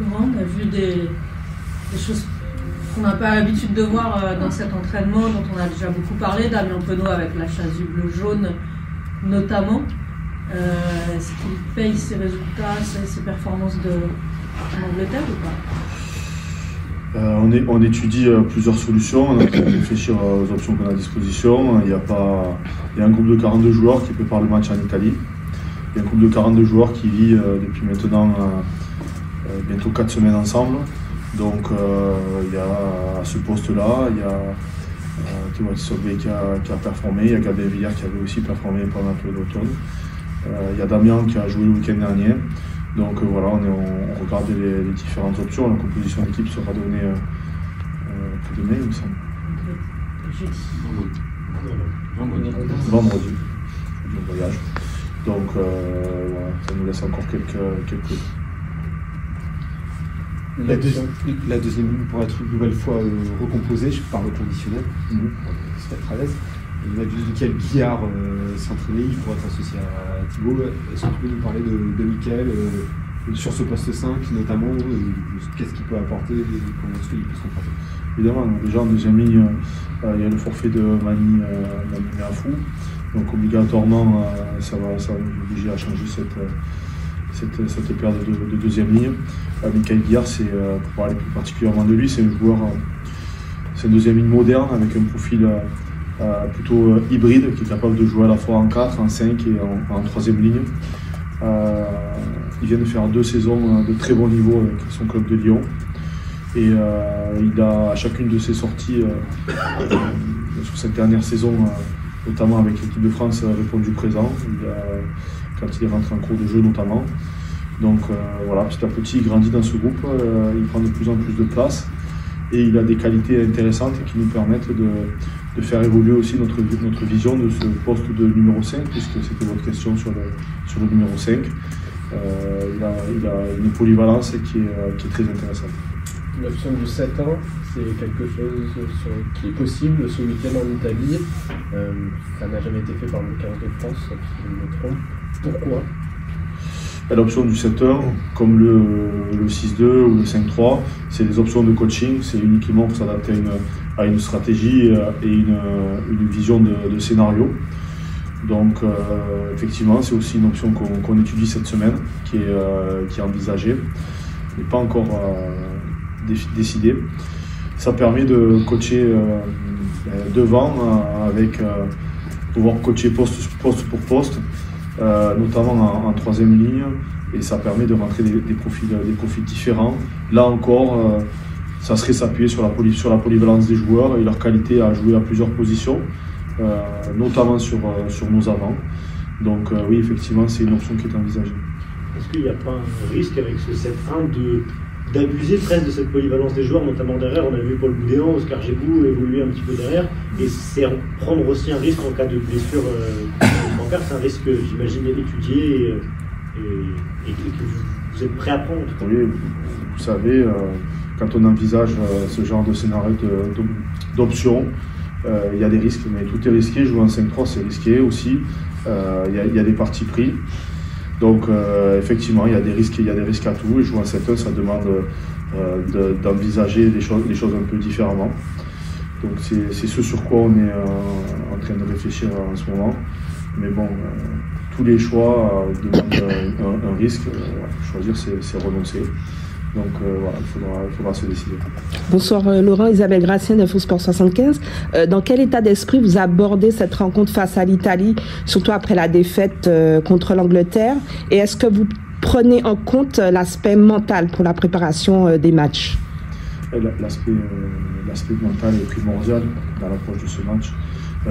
Laurent, on a vu des choses qu'on n'a pas l'habitude de voir dans cet entraînement, dont on a déjà beaucoup parlé, Damien Penaud avec la chasuble jaune notamment. Est-ce qu'il paye ses résultats, ses performances en Angleterre ou pas? On étudie plusieurs solutions, on est en train de réfléchir aux options qu'on a à disposition. Il y a un groupe de 42 joueurs qui prépare le match en Italie. Il y a un groupe de 42 joueurs qui vit depuis maintenant bientôt 4 semaines ensemble. Donc il y a à ce poste-là, il y a Théo Sauvé qui a performé, il y a Gabriel Villiers qui avait aussi performé pendant tout l'automne. Il y a Damien qui a joué le week-end dernier. Donc voilà, on regarde les différentes options. La composition d'équipe sera donnée demain, il me semble. Vendredi. Le voyage. Donc voilà, ça nous laisse encore quelques... La deuxième ligne pourrait être une nouvelle fois recomposée, je parle au conditionnel, se mettre à l'aise. On a vu Michael Guillard s'entraîner, il pourrait être associé à Thibaut. Est-ce que tu peux nous parler de Michael sur ce poste 5 notamment, qu'est-ce qu'il peut apporter et comment est-ce qu'il peut se comporter? Évidemment, déjà en deuxième ligne, il y a le forfait de Mani Meafou. Donc obligatoirement, ça va nous obliger à changer cette paire de deuxième ligne. Michael Guillard, pour parler plus particulièrement de lui, c'est un joueur, c'est une deuxième ligne moderne avec un profil plutôt hybride qui est capable de jouer à la fois en 4, en 5 et en troisième ligne. Il vient de faire 2 saisons de très bon niveau avec son club de Lyon. Et il a à chacune de ses sorties sur cette dernière saison, notamment avec l'équipe de France, répondu présent. Quand il est rentré en cours de jeu notamment. Donc voilà, petit à petit, il grandit dans ce groupe, il prend de plus en plus de place et il a des qualités intéressantes qui nous permettent de faire évoluer aussi notre vision de ce poste de numéro 5, puisque c'était votre question sur le numéro 5. Il a une polyvalence qui est très intéressante. L'option du 7 ans, c'est quelque chose qui est possible ce week-end en Italie. Ça n'a jamais été fait par le 15 de France, si je me trompe. Pourquoi? L'option du 7-1, comme le 6-2 ou le 5-3, c'est des options de coaching, c'est uniquement pour s'adapter à une stratégie et une vision de scénario. Donc effectivement, c'est aussi une option qu'on étudie cette semaine, qui est envisagée, mais pas encore décidée. Ça permet de coacher devant, avec pouvoir coacher poste pour poste. Notamment en troisième ligne, et ça permet de rentrer des profils différents. Là encore, ça serait s'appuyer sur la polyvalence des joueurs et leur qualité à jouer à plusieurs positions, notamment sur nos avants. Donc oui, effectivement, c'est une option qui est envisagée. Est-ce qu'il n'y a pas un risque avec ce 7-1 d'abuser presque de cette polyvalence des joueurs, notamment derrière? On a vu Paul Boudéan, Oscar Gébou évoluer un petit peu derrière, et c'est prendre aussi un risque en cas de blessure bancaire. C'est un risque que j'imagine étudié et que vous êtes prêt à prendre. Oui, vous savez, quand on envisage ce genre de scénario d'options, il y a des risques, mais tout est risqué. Jouer en 5-3, c'est risqué aussi. Il y a des partis pris. Donc effectivement, il y a des risques à tout, et jouer en 7-1, ça demande d'envisager les choses un peu différemment. Donc c'est ce sur quoi on est en train de réfléchir en ce moment. Mais bon, tous les choix demandent un risque. Choisir, c'est renoncer. Donc voilà, il faudra se décider. Bonsoir Laurent, Isabelle Gracien d'Infosport 75. Dans quel état d'esprit vous abordez cette rencontre face à l'Italie, surtout après la défaite contre l'Angleterre? Et est-ce que vous prenez en compte l'aspect mental pour la préparation des matchs? L'aspect mental est primordial dans l'approche de ce match,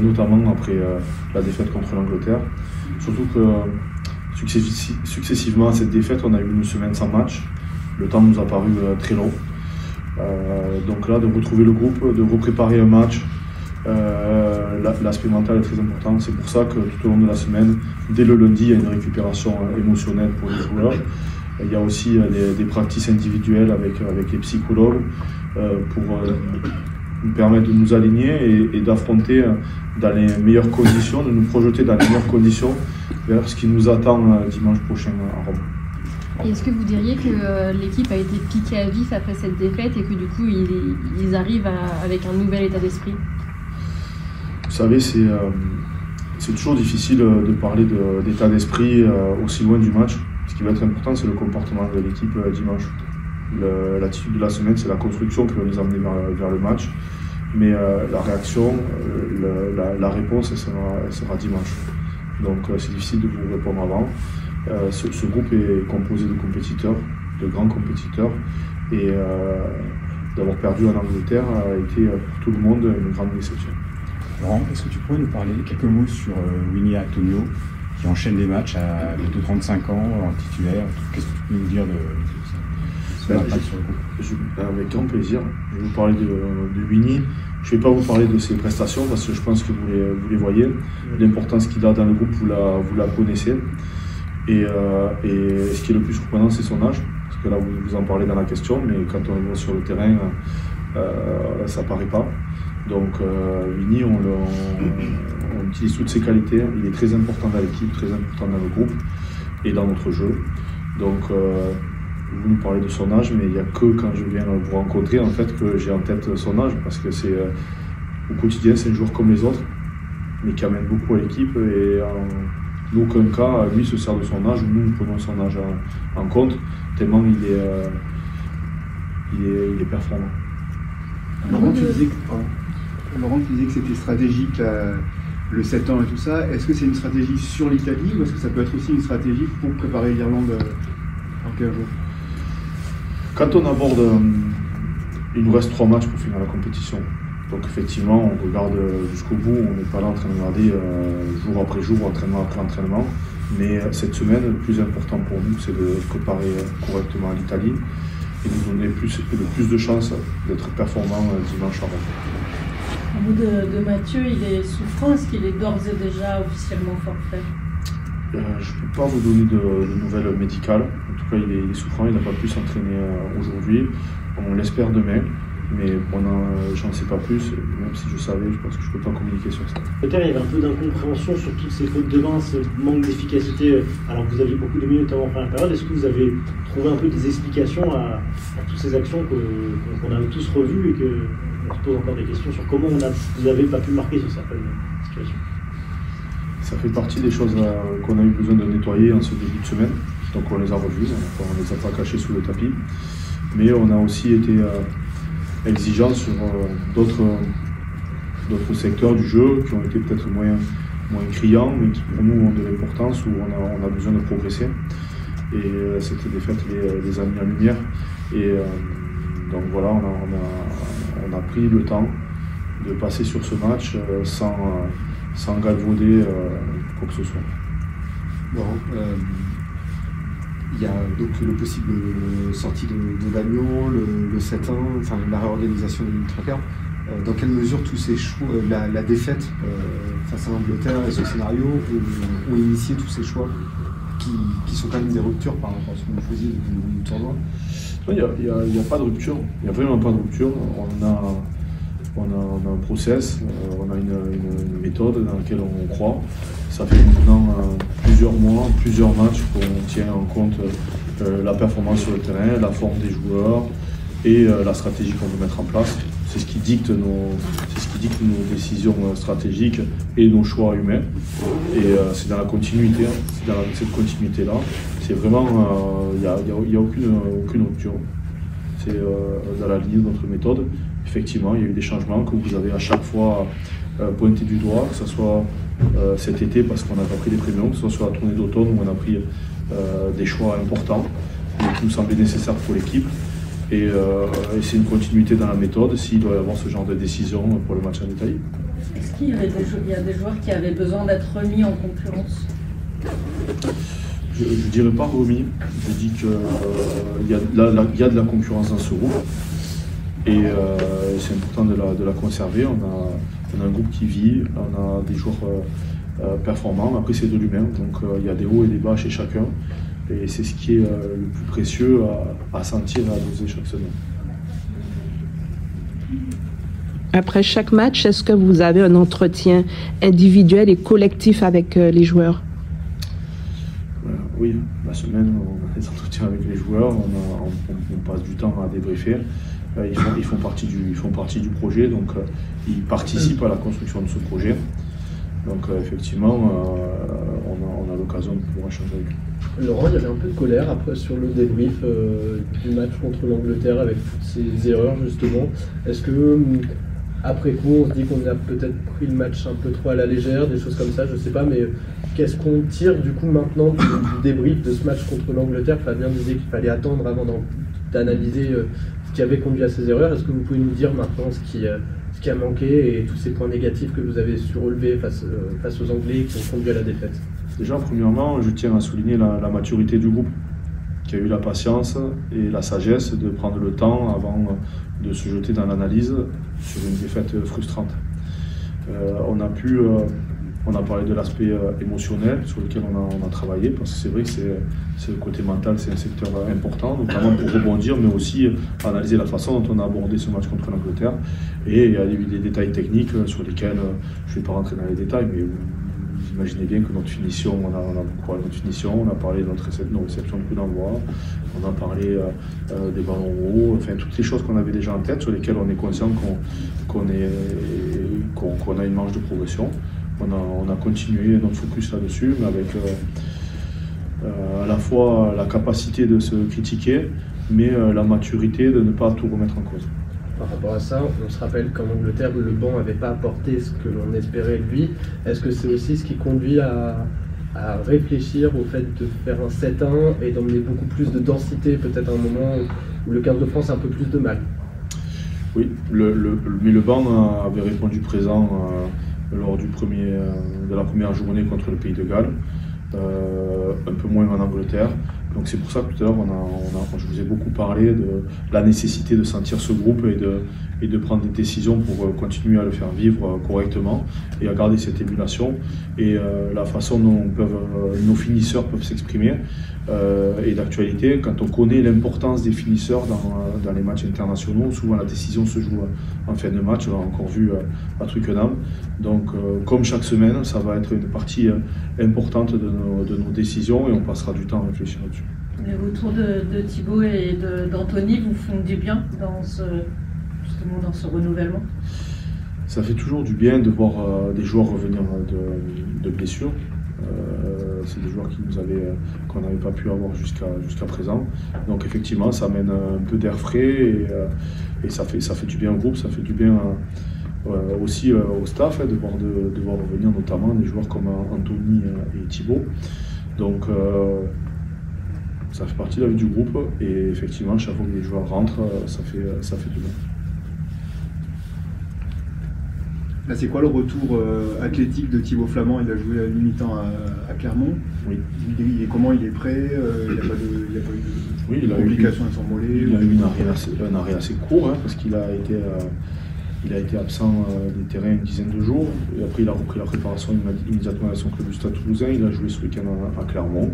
notamment après la défaite contre l'Angleterre. Surtout que successivement à cette défaite, on a eu une semaine sans match. Le temps nous a paru très long. Donc là, de retrouver le groupe, de repréparer un match, l'aspect mental est très important. C'est pour ça que tout au long de la semaine, dès le lundi, il y a une récupération émotionnelle pour les joueurs. Il y a aussi des pratiques individuelles avec les psychologues pour nous permettre de nous aligner et d'affronter dans les meilleures conditions, de nous projeter dans les meilleures conditions vers ce qui nous attend dimanche prochain à Rome. Et est-ce que vous diriez que l'équipe a été piquée à vif après cette défaite et que du coup ils arrivent avec un nouvel état d'esprit? Vous savez, c'est toujours difficile de parler d'état d'esprit aussi loin du match. Ce qui va être important, c'est le comportement de l'équipe dimanche. L'attitude de la semaine, c'est la construction qui va nous amener vers le match. Mais la réaction, la réponse, elle sera dimanche. Donc c'est difficile de vous répondre avant. Ce groupe est composé de compétiteurs, de grands compétiteurs. Et d'avoir perdu en Angleterre a été pour tout le monde une grande déception. Laurent, est-ce que tu pourrais nous parler quelques mots sur Winnie Antonio, qui enchaîne des matchs à bientôt 35 ans, en titulaire? Qu'est-ce que tu peux nous dire de son impact sur le groupe? Avec grand plaisir. Je vais vous parler de Winnie. Je ne vais pas vous parler de ses prestations parce que je pense que vous les voyez. L'importance qu'il a dans le groupe, vous la connaissez. Et ce qui est le plus surprenant, c'est son âge. Parce que là, vous en parlez dans la question, mais quand on le voit sur le terrain, ça ne paraît pas. Donc Winnie, on utilise toutes ses qualités. Il est très important dans l'équipe, très important dans le groupe et dans notre jeu. Donc vous nous parlez de son âge, mais il n'y a que quand je viens vous rencontrer en fait que j'ai en tête son âge, parce que c'est au quotidien c'est un joueur comme les autres, mais qui amène beaucoup à l'équipe et en aucun cas lui se sert de son âge, nous prenons son âge en compte, tellement il est performant. Laurent, tu disais que c'était stratégique le 7 ans et tout ça. Est-ce que c'est une stratégie sur l'Italie ou est-ce que ça peut être aussi une stratégie pour préparer l'Irlande en 15 jours? Quand on aborde, il nous reste 3 matchs pour finir la compétition. Donc effectivement, on regarde jusqu'au bout, on n'est pas là en train de regarder jour après jour, entraînement après entraînement. Mais cette semaine, le plus important pour nous, c'est de préparer correctement l'Italie et de nous donner le plus de chances d'être performant dimanche à Rome. Au bout de Mathieu, il est souffrant. Est-ce qu'il est d'ores et déjà officiellement forfait? Je ne peux pas vous donner de nouvelles médicales. En tout cas, il est souffrant, il n'a pas pu s'entraîner aujourd'hui. On l'espère demain, mais j'en sais pas plus. Même si je savais, je pense que je ne peux pas communiquer sur ça. Peut-être il y avait un peu d'incompréhension sur toutes ces fautes de main, ce manque d'efficacité, alors que vous aviez beaucoup de minutes avant la première période. Est-ce que vous avez trouvé un peu des explications à toutes ces actions qu'on a tous revues et qu'on se pose encore des questions sur comment vous n'avez pas pu marquer sur certaines situations? Ça fait partie des choses qu'on a eu besoin de nettoyer en ce début de semaine. Donc on les a revues, on les a pas cachées sous le tapis. Mais on a aussi été exigeants sur d'autres secteurs du jeu qui ont été peut-être moins criants, mais qui pour nous ont de l'importance, où on a besoin de progresser. Et cette défaite les a mis en lumière. Et donc voilà, on a pris le temps de passer sur ce match sans galvauder quoi que ce soit. Bon, il y a donc le possible sortie de Damien, le 7-1, enfin la réorganisation de l'Ultracar. Dans quelle mesure tous ces choix, la défaite face à l'Angleterre et ce scénario ont initié tous ces choix qui sont quand même des ruptures par rapport à ce que vous faisiez depuis le tournoi? Il n'y a pas de rupture, il n'y a vraiment pas de rupture. On a un process, on a une méthode dans laquelle on croit. Ça fait maintenant plusieurs mois, plusieurs matchs qu'on tient en compte la performance sur le terrain, la forme des joueurs et la stratégie qu'on veut mettre en place. C'est ce qui dicte nos décisions stratégiques et nos choix humains. Et c'est dans la continuité, c'est dans cette continuité-là. C'est vraiment, il n'y a aucune rupture. C'est dans la ligne de notre méthode. Effectivement, il y a eu des changements que vous avez à chaque fois pointé du doigt, que ce soit cet été parce qu'on n'a pas pris des premiums, que ce soit sur la tournée d'automne où on a pris des choix importants qui nous semblaient nécessaires pour l'équipe. Et c'est une continuité dans la méthode s'il doit y avoir ce genre de décision pour le match en Italie. Est-ce qu'il y a des joueurs qui avaient besoin d'être remis en concurrence? Je ne dirais pas remis, je dis qu'il y a de la concurrence dans ce groupe. Et c'est important de la conserver. On a un groupe qui vit, on a des joueurs performants. Après, c'est de l'humain, donc il y a des hauts et des bas chez chacun. Et c'est ce qui est le plus précieux à sentir et à doser chaque semaine. Après chaque match, est-ce que vous avez un entretien individuel et collectif avec les joueurs? Oui, la semaine, on a des entretiens avec les joueurs, on passe du temps à débriefer. Ils font partie du projet, donc ils participent à la construction de ce projet. Donc effectivement, on a l'occasion de pouvoir échanger avec eux. Laurent, il y avait un peu de colère après sur le débrief du match contre l'Angleterre avec toutes ces erreurs justement. Est-ce que après coup on se dit qu'on a peut-être pris le match un peu trop à la légère, des choses comme ça, je sais pas, mais qu'est-ce qu'on tire du coup maintenant du débrief de ce match contre l'Angleterre? Fabien disait qu'il fallait attendre avant d'analyser ce qui avait conduit à ces erreurs. Est-ce que vous pouvez nous dire maintenant ce qui a manqué et tous ces points négatifs que vous avez su relever face aux Anglais qui ont conduit à la défaite? Déjà, premièrement, je tiens à souligner la maturité du groupe, qui a eu la patience et la sagesse de prendre le temps avant de se jeter dans l'analyse sur une défaite frustrante. On a parlé de l'aspect émotionnel sur lequel on a travaillé, parce que c'est vrai que c'est le côté mental, c'est un secteur important, notamment pour rebondir, mais aussi analyser la façon dont on a abordé ce match contre l'Angleterre. Et il y a eu des détails techniques sur lesquels je ne vais pas rentrer dans les détails, mais vous imaginez bien que notre finition, on a beaucoup parlé de notre finition, on a parlé de nos réceptions de coups d'envoi, on a parlé des ballons hauts, enfin toutes les choses qu'on avait déjà en tête, sur lesquelles on est conscient qu'on a une marge de progression. On a continué notre focus là-dessus, mais avec à la fois la capacité de se critiquer, mais la maturité de ne pas tout remettre en cause. Par rapport à ça, on se rappelle qu'en Angleterre, le banc n'avait pas apporté ce que l'on espérait de lui. Est-ce que c'est aussi ce qui conduit à réfléchir au fait de faire un 7-1 et d'emmener beaucoup plus de densité, peut-être à un moment où le 15 de France a un peu plus de mal? Oui, mais le banc avait répondu présent lors de la première journée contre le Pays de Galles, un peu moins en Angleterre. Donc c'est pour ça que tout à l'heure, je vous ai beaucoup parlé de la nécessité de sentir ce groupe et de prendre des décisions pour continuer à le faire vivre correctement et à garder cette émulation. Et la façon dont nos finisseurs peuvent s'exprimer est d'actualité. Quand on connaît l'importance des finisseurs dans les matchs internationaux, souvent la décision se joue en fin de match. On l'a encore vu à Twickenham. Donc comme chaque semaine, ça va être une partie importante de nos décisions et on passera du temps à réfléchir là-dessus. Les retours de Thibaut et d'Anthony vous font du bien dans ce renouvellement? Ça fait toujours du bien de voir des joueurs revenir de blessures. C'est des joueurs qu'on n'avait pas pu avoir jusqu'à présent. Donc effectivement, ça amène un peu d'air frais et ça fait du bien au groupe, ça fait du bien aussi au staff de voir revenir notamment des joueurs comme Anthony et Thibaut. Donc ça fait partie de la vie du groupe et effectivement, chaque fois que les joueurs rentrent, ça fait du bien. Là, c'est quoi le retour athlétique de Thibaut Flament? Il a joué à mi-temps à Clermont. Oui. Comment il est prêt? Il n'y a pas eu de complications à son mollet? Il a eu un arrêt assez court, hein, parce qu'il a été absent des terrains une dizaine de jours. Et après, il a repris la préparation immédiatement à son club du Stade Toulousain. Il a joué ce week-end à Clermont,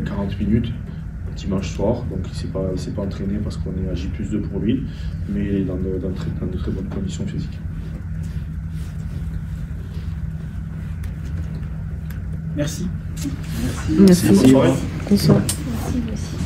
40 minutes. Dimanche soir, donc il ne s'est pas entraîné parce qu'on est à J+2 pour lui, mais il est dans de très bonnes conditions physiques. Merci. Merci. Bonne soirée. Bonsoir. Merci aussi.